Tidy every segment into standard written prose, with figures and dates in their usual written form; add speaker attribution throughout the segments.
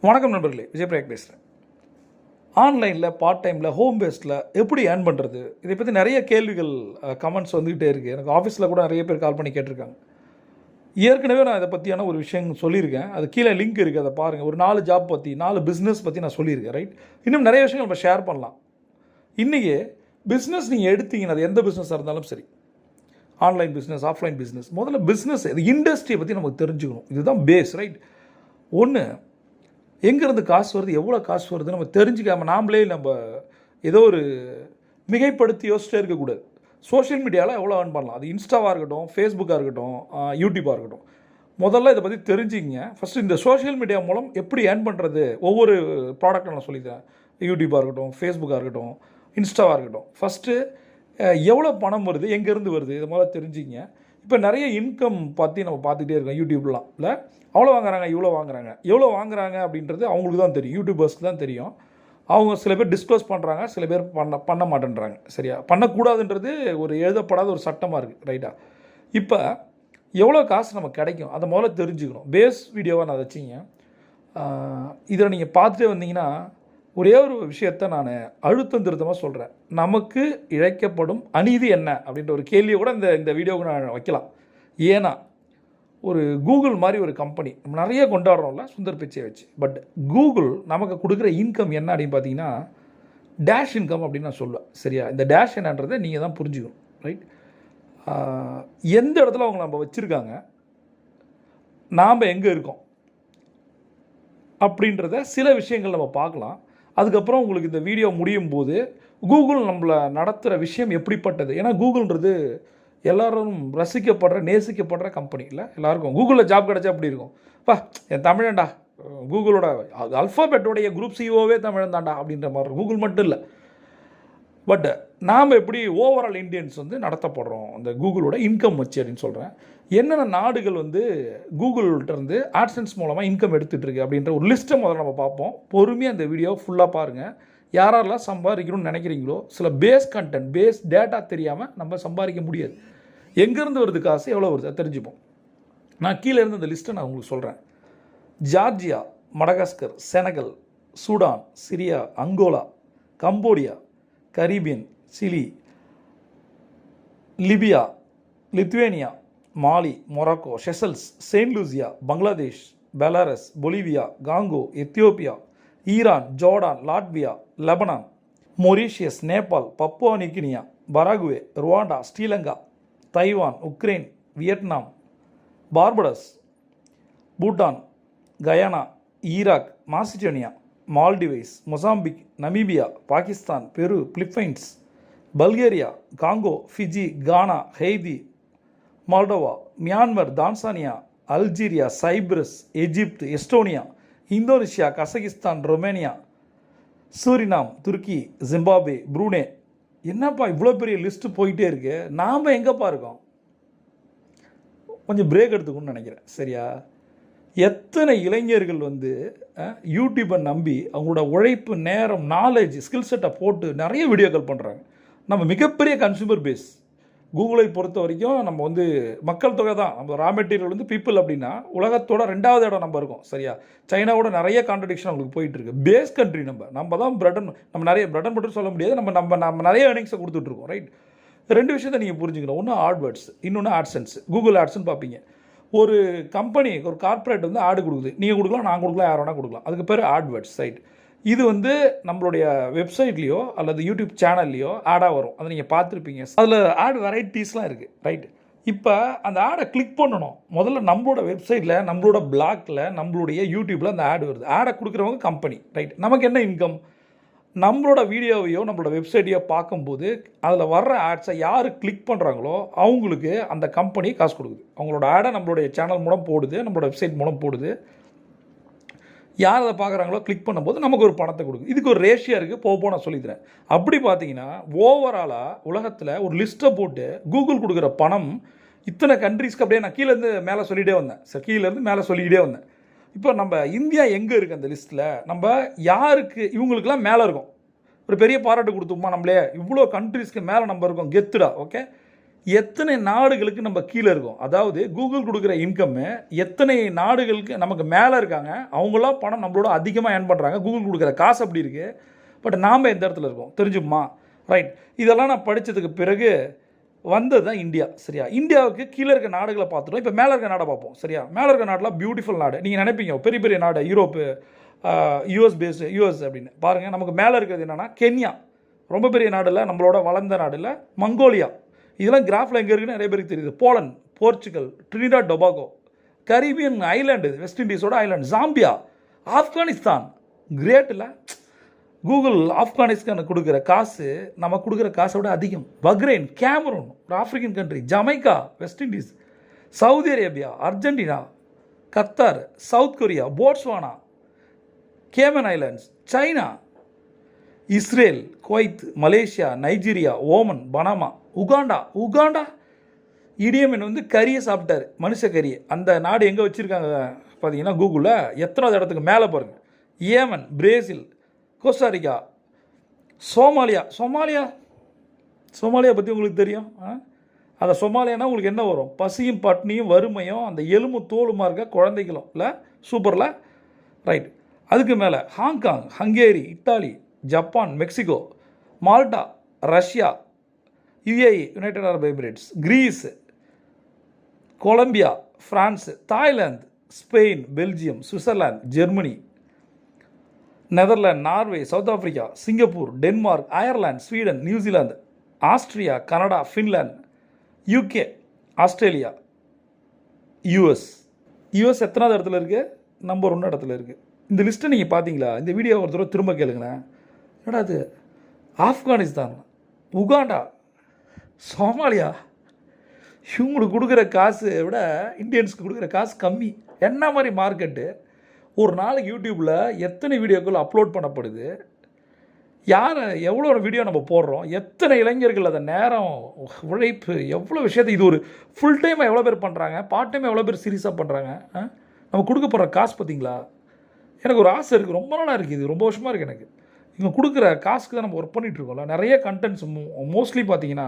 Speaker 1: வணக்கம் நண்பர்களே, விஜய் பிரயாக் பேசுகிறேன். ஆன்லைனில் பார்ட் டைமில் ஹோம் பேஸ்டில் எப்படி ஏர்ன் பண்ணுறது, இதை பற்றி நிறைய கேள்விகள் கமெண்ட்ஸ் வந்துக்கிட்டே இருக்குது. எனக்கு ஆஃபீஸில் கூட நிறைய பேர் கால் பண்ணி கேட்டிருக்காங்க. ஏற்கனவே நான் இதை பற்றியான ஒரு விஷயம் சொல்லியிருக்கேன். அது கீழே லிங்க் இருக்குது, அதை பாருங்கள். ஒரு 4 ஜாப் பற்றி 4 பிஸ்னஸ் பற்றி நான் சொல்லியிருக்கேன். ரைட், இன்னும் நிறைய விஷயங்கள் நம்ம ஷேர் பண்ணலாம். இன்றைக்கி பிஸ்னஸ் நீங்கள் எடுத்தீங்கன்னா அது எந்த பிஸ்னஸாக இருந்தாலும் சரி, ஆன்லைன் பிஸ்னஸ், ஆஃப்லைன் பிஸ்னஸ், முதல்ல பிஸ்னஸ் இது இண்டஸ்ட்ரியை பற்றி நமக்கு தெரிஞ்சுக்கணும். இதுதான் பேஸ். ரைட், ஒன்று எங்கேருந்து காசு வருது, எவ்வளோ காசு வருது நம்ம தெரிஞ்சுக்காமல் நாமளே நம்ம ஏதோ ஒரு மிகைப்படுத்தி யோசிச்சிட்டே இருக்கக்கூடாது. சோஷியல் மீடியாவில் எவ்வளோ ஏர்ன் பண்ணலாம், அது இன்ஸ்டாவாக இருக்கட்டும், ஃபேஸ்புக்காக இருக்கட்டும், யூடியூப்பாக இருக்கட்டும், முதல்ல இதை பற்றி தெரிஞ்சுங்க. ஃபஸ்ட்டு இந்த சோஷியல் மீடியா மூலம் எப்படி ஏர்ன் பண்ணுறது, ஒவ்வொரு ப்ராடக்ட்டை நான் சொல்லித்தரேன். யூடியூப்பாக இருக்கட்டும், ஃபேஸ்புக்காக இருக்கட்டும், இன்ஸ்டாவாக இருக்கட்டும். ஃபஸ்ட்டு எவ்வளோ பணம் வருது, எங்கேருந்து வருது, இதை முதல்ல தெரிஞ்சுங்க. இப்போ நிறைய இன்கம் பற்றி நம்ம பார்த்துக்கிட்டே இருக்கோம். யூடியூப்லாம் இல்லை அவ்வளோ வாங்குறாங்க, இவ்வளோ வாங்குறாங்க, எவ்வளோ வாங்குறாங்க அப்படின்றது அவங்களுக்கு தான் தெரியும், யூடியூபர்ஸ்க்கு தான் தெரியும். அவங்க சில பேர் டிஸ்க்ளோஸ் பண்ணுறாங்க, சில பேர் பண்ண மாட்டேன்றாங்க. சரியா, பண்ணக்கூடாதுன்றது ஒரு எழுதப்படாத ஒரு சட்டமாக இருக்குது. ரைட்டா, இப்போ எவ்வளோ காசு நமக்கு கிடைக்கும் அதை முதல்ல தெரிஞ்சுக்கணும். பேஸ் வீடியோவாக நான் வச்சிங்க. இதில் நீங்கள் பார்த்துட்டே வந்தீங்கன்னா ஒரே ஒரு விஷயத்தை நான் அழுத்தம் திருத்தமாக சொல்கிறேன். நமக்கு இழைக்கப்படும் அநீதி என்ன அப்படின்ற ஒரு கேள்வியை கூட இந்த வீடியோவுக்கு நான் வைக்கலாம். ஏன்னா ஒரு கூகுள் மாதிரி ஒரு கம்பெனி நம்ம நிறைய கொண்டாடுறோம்ல சுந்தர் பிச்சை வச்சு. பட் கூகுள் நமக்கு கொடுக்குற இன்கம் என்ன அப்படின்னு பார்த்தீங்கன்னா டேஷ் இன்கம் அப்படின்னு நான் சொல்லுவேன். சரியா, இந்த டேஷ் என்னன்றதை நீங்கள் தான் புரிஞ்சுக்கணும். ரைட், எந்த இடத்துல அவங்க நம்ம வச்சுருக்காங்க, நாம் எங்கே இருக்கோம் அப்படின்றத சில விஷயங்கள் நம்ம பார்க்கலாம். அதுக்கப்புறம் உங்களுக்கு இந்த வீடியோ முடியும் போது கூகுள் நம்மளை நடத்துகிற விஷயம் எப்படிப்பட்டது. ஏன்னா கூகுள்ன்றது எல்லோரும் ரசிக்கப்படுற நேசிக்கப்படுற கம்பெனி இல்லை. எல்லாருக்கும் கூகுளில் ஜாப் கிடச்சா அப்படி இருக்கும், என் தமிழன்டா, கூகுளோட அல்ஃபாபெட்டோடைய குரூப் சிஓவே தமிழன் தாண்டா அப்படின்ற மாதிரி. கூகுள் மட்டும் இல்லை, பட் நாம் எப்படி ஓவரால் இந்தியன்ஸ் நடத்தப்படுறோம் அந்த கூகுளோட இன்கம் வச்சு அப்படின்னு சொல்கிறேன். என்னென்ன நாடுகள் கூகுள்கிட்டருந்து ஆட்சன்ஸ் மூலமாக இன்கம் எடுத்துகிட்டு இருக்கு அப்படின்ற ஒரு லிஸ்ட்டை முதல்ல நம்ம பார்ப்போம். பொறுமையாக அந்த வீடியோ ஃபுல்லாக பாருங்கள். யாரெல்லாம் சம்பாதிக்கணும்னு நினைக்கிறீங்களோ, சில பேஸ் கண்டென்ட், பேஸ் டேட்டா தெரியாமல் நம்ம சம்பாதிக்க முடியாது. எங்கேருந்து வருது காசு, எவ்வளோ வருது அதை தெரிஞ்சுப்போம். நான் கீழே இருந்து அந்த லிஸ்ட்டை நான் உங்களுக்கு சொல்கிறேன். Georgia, Madagascar, Senegal, Sudan, Syria, Angola, Cambodia, Caribbean, Chile, Libya, Lithuania, Mali, Morocco, Seychelles, Saint Lucia, Bangladesh, Belarus, Bolivia, Congo, Ethiopia, Iran, Jordan, Latvia, Lebanon, Mauritius, Nepal, Papua New Guinea, Paraguay, Rwanda, Sri Lanka, Taiwan, Ukraine, Vietnam, Barbados, Bhutan, Guyana, Iraq, Macedonia, Maldives, Mozambique, Namibia, Pakistan, Peru, Philippines, Bulgaria, Congo, Fiji, Ghana, Haiti, Moldova, Myanmar, Tanzania, Algeria, Cyprus, Egypt, Estonia, Indonesia, Kazakhstan, Romania, Suriname, துருக்கி, Zimbabwe, Brunei. என்னப்பா இவ்வளோ பெரிய list போயிட்டே இருக்கு, நாம் எங்கேப்பா இருக்கோம்? கொஞ்சம் break எடுத்துக்கணும்னு நினைக்கிறேன். சரியா, எத்தனை இளைஞர்கள் யூடியூப்பை நம்பி அவங்களோட உழைப்பு, நேரம், நாலேஜ், ஸ்கில் செட்டை போட்டு நிறைய வீடியோக்கள் பண்ணுறாங்க. நம்ம மிகப்பெரிய கன்சூமர் பேஸ். கூகுளை பொறுத்த வரைக்கும் நம்ம மக்கள் தொகை தான் நம்ம ரா மெட்டீரியல் பீப்புள் அப்படின்னா உலகத்தோட 2வது இடம் நம்ம இருக்கோம். சரியா, சைனாவோட நிறைய கான்ட்ரடிக்ஷன் அவங்களுக்கு போயிட்டுருக்கு. பேஸ் கண்ட்ரி நம்ம தான் நம்ம நிறைய பிரெட் அண்ட் பட்டர் சொல்ல முடியாது, நம்ம நிறைய ஏர்னிங்ஸை கொடுத்துட்ருக்கோம். ரைட், 2 விஷயத்தை நீங்கள் புரிஞ்சுக்கணும். ஒன்று ஆட்வேர்ட்ஸ், இன்னொன்று ஆட்சன்ஸ். கூகுள் ஆட்ஸ்ன்னு பார்ப்பீங்க. ஒரு கம்பெனி, ஒரு கார்ப்பரேட் ஆடு கொடுக்குது, நீங்கள் கொடுக்கலாம், நான் கொடுக்கலாம், யார் வேணால் கொடுக்கலாம். அதுக்கு பேர் ஆட்வேர்ட்ஸ். ரைட், இது நம்மளுடைய வெப்சைட்லேயோ அல்லது யூடியூப் சேனல்லையோ ஆடாக வரும். அதை நீங்கள் பார்த்துருப்பீங்க. அதில் ஆட் வெரைட்டிஸ்லாம் இருக்குது. ரைட், இப்போ அந்த ஆடை கிளிக் பண்ணணும். முதல்ல நம்மளோட வெப்சைட்டில், நம்மளோட பிளாக்ல, நம்மளுடைய யூடியூப்பில் அந்த ஆடு வருது. ஆடை கொடுக்குறவங்க கம்பெனி. ரைட், நமக்கு என்ன இன்கம்? நம்மளோட வீடியோவையோ நம்மளோட வெப்சைட்டையோ பார்க்கும்போது அதில் வர்ற ஆட்ஸை யார் கிளிக் பண்ணுறாங்களோ அவங்களுக்கு அந்த கம்பெனி காசு கொடுக்குது. அவங்களோட ஆடை நம்மளுடைய சேனல் மூலம் போடுது, நம்மளோட வெப்சைட் மூலம் போடுது. யார் அதை பார்க்குறாங்களோ கிளிக் பண்ணும்போது நமக்கு ஒரு பணத்தை கொடுக்குது. இதுக்கு ஒரு ரேஷியோ இருக்குது, போக நான் சொல்லித்தரேன். அப்படி பார்த்தீங்கன்னா ஓவராலாக உலகத்தில் ஒரு லிஸ்ட்டை போட்டு கூகுள் கொடுக்குற பணம் இத்தனை கண்ட்ரீஸ்க்கு அப்படியே நான் கீழேருந்து மேலே சொல்லிகிட்டே வந்தேன். சார், கீழேருந்து மேலே சொல்லிக்கிட்டே வந்தேன். இப்போ நம்ம இந்தியா எங்கே இருக்குது அந்த லிஸ்ட்டில்? நம்ம யாருக்கு, இவங்களுக்கெல்லாம் மேலே இருக்கும். ஒரு பெரிய பாராட்டு கொடுத்தோமா நம்மளே, இவ்வளோ கண்ட்ரீஸ்க்கு மேலே நம்ம இருக்கோம், கெத்துடா. ஓகே, எத்தனை நாடுகளுக்கு நம்ம கீழே இருக்கோம். அதாவது கூகுள் கொடுக்குற இன்கம்மு எத்தனை நாடுகளுக்கு நமக்கு மேலே இருக்காங்க, அவங்களாம் பணம் நம்மளோட அதிகமாக ஏர்ன் பண்ணுறாங்க. கூகுள் கொடுக்குற காசு அப்படி இருக்குது. பட் நாம் எந்த இடத்துல இருக்கோம் தெரிஞ்சுமா? ரைட். இதெல்லாம் நான் படித்ததுக்கு பிறகு வந்தது தான் இந்தியா. சரியா? இந்தியாவுக்கு கீழே இருக்க நாடுகளை பார்த்துட்டோம். இப்போ மேலே இருக்க நாடை பார்ப்போம். சரியா? மேலே இருக்க நாடெலாம் பியூட்டிஃபுல் நாடு. நீங்கள் நினைப்பீங்க பெரிய பெரிய நாடு, யூரோப்பு, யூஎஸ் பேஸ்டு, யூஎஸ் அப்படின்னு பாருங்கள். நமக்கு மேலே இருக்கிறது என்னென்னா கென்யா, ரொம்ப பெரிய நாடில், நம்மளோட வளர்ந்த நாடில். மங்கோலியா, இதெல்லாம் கிராஃபில் எங்கே இருக்குன்னு நிறைய பேருக்கு தெரியுது. Poland, Portugal, Trinidad Tobago, Caribbean island, West இண்டீஸோட ஐலாண்டு, ஜாம்பியா, ஆப்கானிஸ்தான். கிரேட் இல்லை? கூகுள் ஆப்கானிஸ்தானுக்கு கொடுக்குற காசு நம்ம கொடுக்குற காசை விட அதிகம். பக்ரைன், கேமரூன், ஒரு African country, Jamaica, West Indies, Saudi Arabia, Argentina, Qatar, South Korea, Botswana, Cayman Islands, China, Israel, Kuwait, Malaysia, Nigeria, Oman, Panama, Uganda. Idi Amin வந்து கறியை சாப்பிட்டார், மனுஷ கறியை. அந்த நாடு எங்கே வச்சுருக்காங்க பார்த்தீங்கன்னா கூகுளில் எத்தனாவது இடத்துக்கு மேலே பாருங்கள். ஏமன், பிரேசில், கோஸ்டாரிக்கா, சோமாலியா பற்றி உங்களுக்கு தெரியும். அந்த சொமாலியானா உங்களுக்கு என்ன வரும்? பசியும் பட்னியும் வறுமையும் அந்த எலும்பு தோலுமா இருக்க குழந்தைகளும் இல்லை? சூப்பரில்? ரைட். அதுக்கு மேலே Hong Kong, Hungary, Italy, Japan, Mexico, Malta, Russia, UAE, United Arab Emirates, Greece, Colombia, France, Thailand, Spain, Belgium, Switzerland, Germany, Netherlands, Norway, South Africa, Singapore, Denmark, Ireland, Sweden, New Zealand, Austria, Canada, Finland, UK, Australia, US எத்தனாவது இடத்துல இருக்குது? Number 1 இடத்துல இருக்குது. இந்த லிஸ்ட்டை நீங்கள் பார்த்தீங்களா? இந்த வீடியோ ஒரு தடவை திரும்ப கேளுங்களேன். என்னடா அது? Afghanistan, Uganda, Somalia. இவங்களுக்கு கொடுக்குற காசு விட இந்தியன்ஸுக்கு கொடுக்குற காசு கம்மி. என்ன மாதிரி மார்க்கெட்டு? ஒரு நாளைக்கு யூடியூப்பில் எத்தனை வீடியோக்கள் அப்லோட் பண்ணப்படுது? யார் எவ்வளோ வீடியோ நம்ம போடுறோம்? எத்தனை இளைஞர்கள் அதை நேரம், உழைப்பு, எவ்வளோ விஷயத்தை, இது ஒரு ஃபுல் டைமாக எவ்வளோ பேர் பண்ணுறாங்க, பார்ட் டைமாக எவ்வளோ பேர் சீரியஸாக பண்ணுறாங்க. நம்ம கொடுக்க போகிற காசு பார்த்தீங்களா? எனக்கு ஒரு ஆசை இருக்குது, ரொம்ப நாளாக இருக்குது, இது ரொம்ப வருஷமாக இருக்குது எனக்கு. இவங்க கொடுக்குற காசுக்கு தான் நம்ம ஒர்க் பண்ணிகிட்ருக்கோம்ல. நிறைய கண்டென்ட்ஸ் மோஸ்ட்லி பார்த்தீங்கன்னா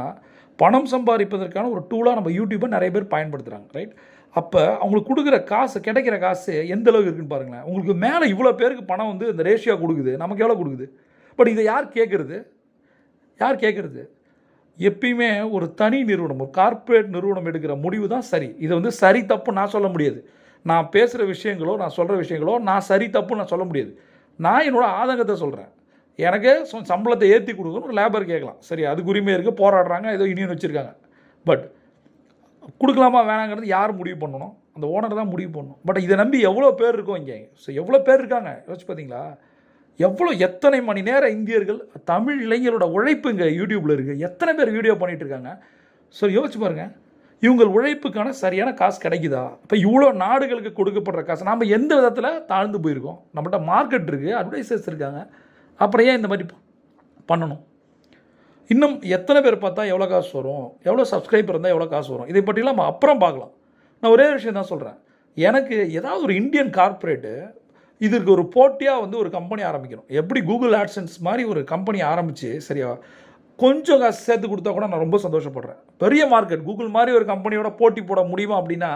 Speaker 1: பணம் சம்பாதிப்பதற்கான ஒரு டூலாக நம்ம யூடியூப்பை நிறைய பேர் பயன்படுத்துகிறாங்க. ரைட். அப்போ அவங்களுக்கு கொடுக்குற காசு, கிடைக்கிற காசு எந்த அளவுக்கு இருக்குன்னு பாருங்களேன். உங்களுக்கு மேலே இவ்வளோ பேருக்கு பணம் வந்து இந்த ரேஷியோ கொடுக்குது, நமக்கு எவ்வளோ கொடுக்குது? பட் இதை யார் கேட்குறது? எப்பயுமே ஒரு தனி நிறுவனம், ஒரு கார்ப்பரேட் நிறுவனம் எடுக்கிற முடிவு தான் சரி. இதை வந்து சரி தப்பு நான் சொல்ல முடியாது. நான் பேசுகிற விஷயங்களோ, நான் சொல்கிற விஷயங்களோ நான் சரி தப்பு நான் சொல்ல முடியாது. நான் என்னோடய ஆதங்கத்தை சொல்கிறேன். எனக்கு சம்பளத்தை ஏற்றி கொடுக்கணும், லேபர் கேட்கலாம், சரி, அதுக்கு உரிமை இருக்குது, போராடுறாங்க, ஏதோ யூனியன் வச்சுருக்காங்க. பட் கொடுக்கலாமா வேணாங்கிறது யார் முடிவு பண்ணணும்? அந்த ஓனர் தான் முடிவு பண்ணணும். பட் இதை நம்பி எவ்வளோ பேர் இருக்கோம் இங்கே? ஸோ எவ்வளோ பேர் இருக்காங்க யோசிச்சு பார்த்தீங்களா? எத்தனை மணி நேரம் இந்தியர்கள், தமிழ் இளைஞரோட உழைப்பு இங்கே யூடியூப்பில் இருக்குது. எத்தனை பேர் வீடியோ பண்ணிகிட்டு இருக்காங்க? ஸோ யோசிச்சு பாருங்கள், இவங்கள் உழைப்புக்கான சரியான காசு கிடைக்குதா? இப்போ இவ்வளோ நாடுகளுக்கு கொடுக்கப்படுற காசு நம்ம எந்த விதத்தில் தாழ்ந்து போயிருக்கோம்? நம்மகிட்ட மார்க்கெட் இருக்குது, அட்வைசர்ஸ் இருக்காங்க, அப்புறம் ஏன் இந்த மாதிரி பண்ணணும்? இன்னும் எத்தனை பேர் பார்த்தா எவ்வளோ காசு வரும், எவ்வளோ சப்ஸ்கிரைபர் இருந்தால் எவ்வளோ காசு வரும், இதை பற்றிலாம் நம்ம அப்புறம் பார்க்கலாம். நான் ஒரே விஷயம் தான் சொல்கிறேன். எனக்கு ஏதாவது ஒரு இந்தியன் கார்ப்பரேட்டு இதற்கு ஒரு போட்டியாக வந்து ஒரு கம்பெனி ஆரம்பிக்கணும். எப்படி கூகுள் ஆட்சன்ஸ் மாதிரி ஒரு கம்பெனி ஆரம்பித்து, சரியா, கொஞ்சம் காசு சேர்த்து கொடுத்தா கூட நான் ரொம்ப சந்தோஷப்படுறேன். பெரிய மார்க்கெட், கூகுள் மாதிரி ஒரு கம்பெனியோட போட்டி போட முடியுமா அப்படின்னா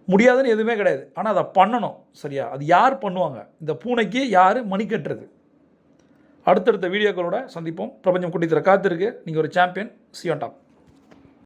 Speaker 1: முடியாதுன்னு எதுவுமே கிடையாது. ஆனால் அதை பண்ணணும். சரியா? அது யார் பண்ணுவாங்க? இந்த பூனைக்கு யார் மணி கட்டுறது? அடுத்தடுத்த வீடியோக்களோட சந்திப்போம். பிரபஞ்சம் குட்டித்தர காத்திருக்கு. நீங்கள் ஒரு champion. See you on top.